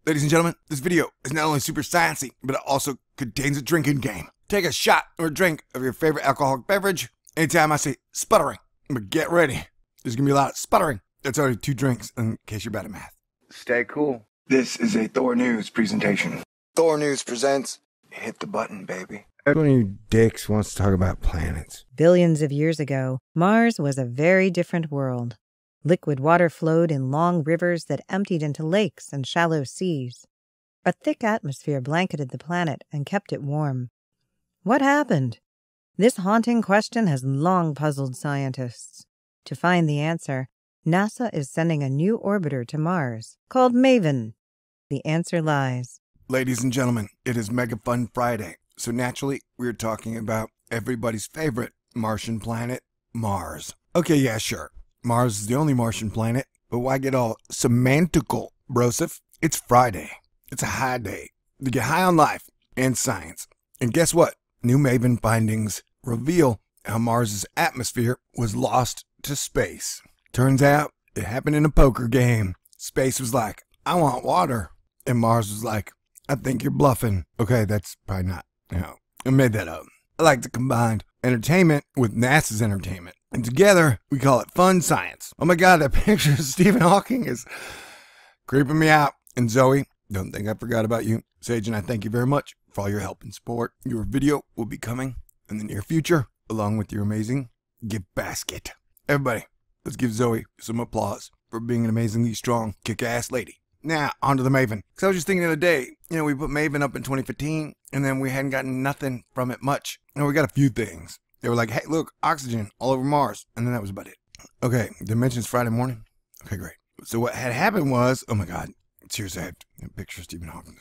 Ladies and gentlemen, this video is not only super sciencey, but it also contains a drinking game. Take a shot or a drink of your favorite alcoholic beverage anytime I say sputtering. But get ready. There's going to be a lot of sputtering. That's already 2 drinks in case you're bad at math. Stay cool. This is a Thor News presentation. Thor News presents Hit the Button, Baby. Everyone of you dicks wants to talk about planets. Billions of years ago, Mars was a very different world. Liquid water flowed in long rivers that emptied into lakes and shallow seas. A thick atmosphere blanketed the planet and kept it warm. What happened? This haunting question has long puzzled scientists. To find the answer, NASA is sending a new orbiter to Mars, called Maven. The answer lies. Ladies and gentlemen, it is Mega Fun Friday, so naturally, we're talking about everybody's favorite Martian planet, Mars. Okay, yeah, sure. Mars is the only Martian planet, but why get all semantical, brosif? It's Friday. It's a high day to get high on life and science. And guess what? New Maven findings reveal how Mars's atmosphere was lost to space. Turns out it happened in a poker game. Space was like, I want water. And Mars was like, I think you're bluffing. Okay, that's probably not, I made that up. I like to combine entertainment with NASA's entertainment. And together, we call it fun science. Oh my God, that picture of Stephen Hawking is creeping me out. And Zoe, don't think I forgot about you. Sage and I thank you very much for all your help and support. Your video will be coming in the near future, along with your amazing gift basket. Everybody, let's give Zoe some applause for being an amazingly strong, kick-ass lady. Now, on to the Maven. Because I was just thinking the other day, we put Maven up in 2015, and then we hadn't gotten nothing from it much. We got a few things. They were like, hey, look, oxygen all over Mars. And then that was about it. Okay, Dimensions Friday morning. Okay, great. So what had happened was, oh my God, seriously, I have a picture of Stephen Hawking.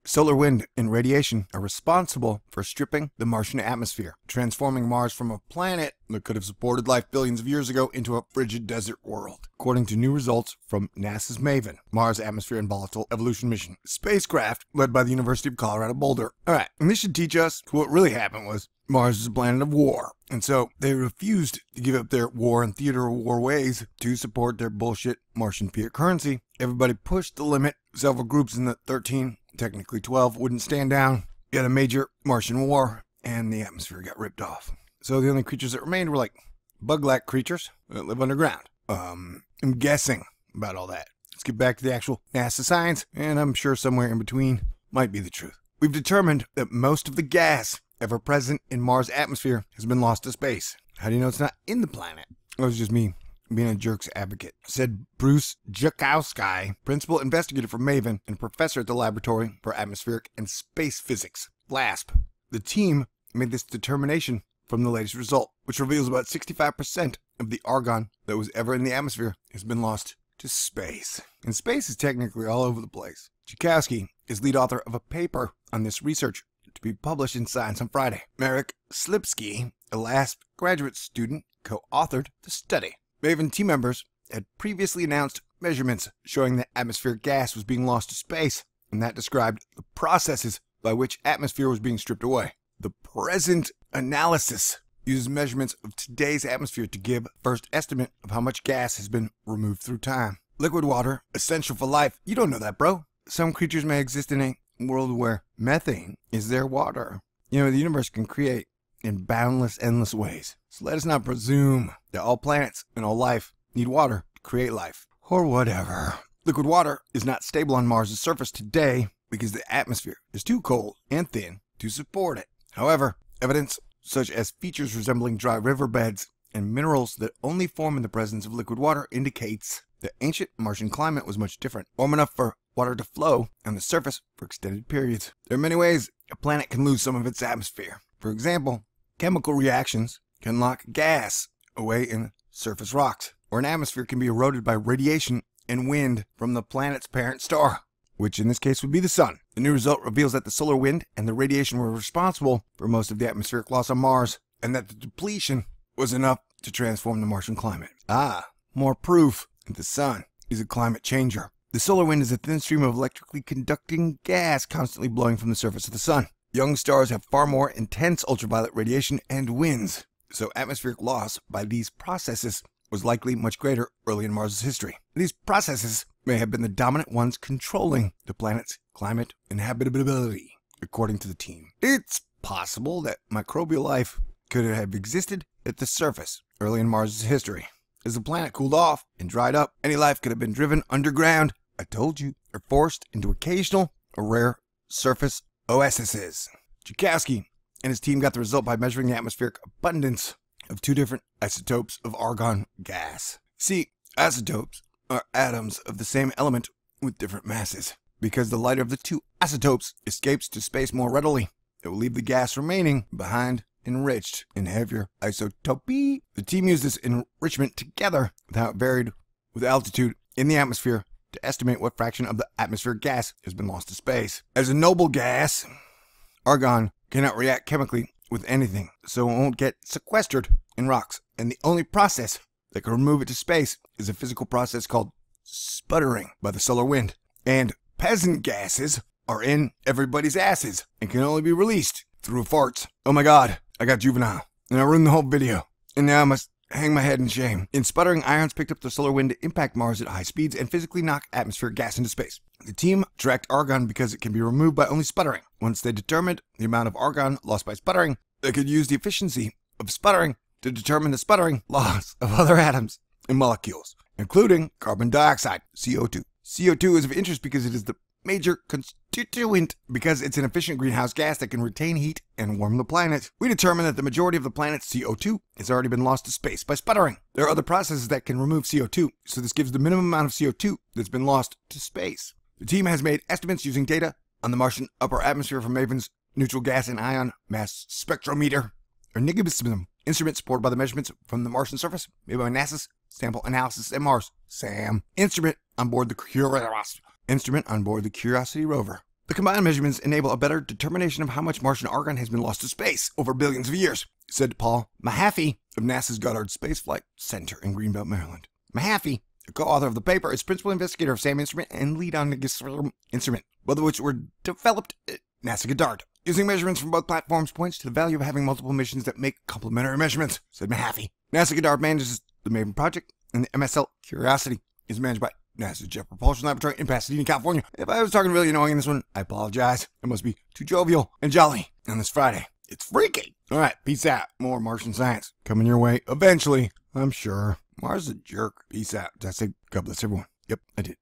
Solar wind and radiation are responsible for stripping the Martian atmosphere, transforming Mars from a planet that could have supported life billions of years ago into a frigid desert world. According to new results from NASA's Maven, Mars Atmosphere and Volatile Evolution Mission, spacecraft led by the University of Colorado Boulder. All right, and this should teach us what really happened was Mars is a planet of war, and so they refused to give up their war and theater of war ways to support their bullshit Martian fiat currency. Everybody pushed the limit. Several groups in the 13, technically 12, wouldn't stand down. You had a major Martian war, and the atmosphere got ripped off. So the only creatures that remained were like bug-like creatures that live underground. I'm guessing about all that. Let's get back to the actual NASA science, and I'm sure somewhere in between might be the truth. We've determined that most of the gas ever present in Mars' atmosphere has been lost to space. How do you know it's not in the planet? It was just me being a jerk's advocate, said Bruce Jakosky, principal investigator for Maven and professor at the Laboratory for Atmospheric and Space Physics, LASP. The team made this determination from the latest result, which reveals about 65% of the argon that was ever in the atmosphere has been lost to space. And space is technically all over the place. Jakosky is lead author of a paper on this research to be published in Science on Friday. Marek Slipsky, a LASP graduate student, co-authored the study. Maven team members had previously announced measurements showing that atmospheric gas was being lost to space, and that described the processes by which atmosphere was being stripped away. The present analysis uses measurements of today's atmosphere to give first estimate of how much gas has been removed through time. Liquid water, essential for life. You don't know that, bro. Some creatures may exist in a world where methane is their water. The universe can create in boundless, endless ways. So let us not presume that all planets and all life need water to create life. Or whatever. Liquid water is not stable on Mars' surface today because the atmosphere is too cold and thin to support it. However, evidence such as features resembling dry riverbeds and minerals that only form in the presence of liquid water indicates the ancient Martian climate was much different, warm enough for water to flow on the surface for extended periods. There are many ways a planet can lose some of its atmosphere. For example, chemical reactions can lock gas away in surface rocks, or an atmosphere can be eroded by radiation and wind from the planet's parent star, which in this case would be the sun. The new result reveals that the solar wind and the radiation were responsible for most of the atmospheric loss on Mars, and that the depletion was enough to transform the Martian climate. More proof that the sun is a climate changer. The solar wind is a thin stream of electrically conducting gas constantly blowing from the surface of the sun. Young stars have far more intense ultraviolet radiation and winds, so atmospheric loss by these processes was likely much greater early in Mars' history. These processes may have been the dominant ones controlling the planet's climate and habitability, according to the team. It's possible that microbial life could have existed at the surface early in Mars' history. As the planet cooled off and dried up, any life could have been driven underground, I told you, or forced into occasional or rare surface oases. Jakosky and his team got the result by measuring the atmospheric abundance of 2 different isotopes of argon gas. See, isotopes are atoms of the same element with different masses. Because the lighter of the 2 isotopes escapes to space more readily, it will leave the gas remaining behind enriched in heavier isotopy. The team used this enrichment together with how it varied with altitude in the atmosphere to estimate what fraction of the atmospheric gas has been lost to space. As a noble gas, argon cannot react chemically with anything, so it won't get sequestered in rocks, and the only process that can remove it to space is a physical process called sputtering by the solar wind. And peasant gases are in everybody's asses and can only be released through farts. Oh my god, I got juvenile, and I ruined the whole video, and now I must hang my head in shame. In sputtering, ions picked up the solar wind to impact Mars at high speeds and physically knock atmospheric gas into space. The team tracked argon because it can be removed by only sputtering. Once they determined the amount of argon lost by sputtering, they could use the efficiency of sputtering to determine the sputtering loss of other atoms and molecules, including carbon dioxide, CO2. CO2 is of interest because it is the major constituent because it's an efficient greenhouse gas that can retain heat and warm the planet. We determined that the majority of the planet's CO2 has already been lost to space by sputtering. There are other processes that can remove CO2, so this gives the minimum amount of CO2 that's been lost to space. The team has made estimates using data on the Martian upper atmosphere from Maven's neutral gas and ion mass spectrometer, or NIGMSM, instrument supported by the measurements from the Martian surface made by NASA's Sample Analysis at Mars, SAM, instrument on board the Curiosity rover. The combined measurements enable a better determination of how much Martian argon has been lost to space over billions of years, said Paul Mahaffey of NASA's Goddard Space Flight Center in Greenbelt, Maryland. Mahaffey, the co-author of the paper, is principal investigator of SAM instrument and lead on the instrument, both of which were developed at NASA Goddard. Using measurements from both platforms points to the value of having multiple missions that make complementary measurements, said Mahaffey. NASA Goddard manages the Maven project, and the MSL Curiosity is managed by NASA's Jet Propulsion Laboratory in Pasadena, California. If I was talking really annoying in this one, I apologize. I must be too jovial and jolly on this Friday. It's freaky. All right, peace out. More Martian science coming your way eventually, I'm sure. Mars is a jerk. Peace out. Did I say God bless everyone? Yep, I did.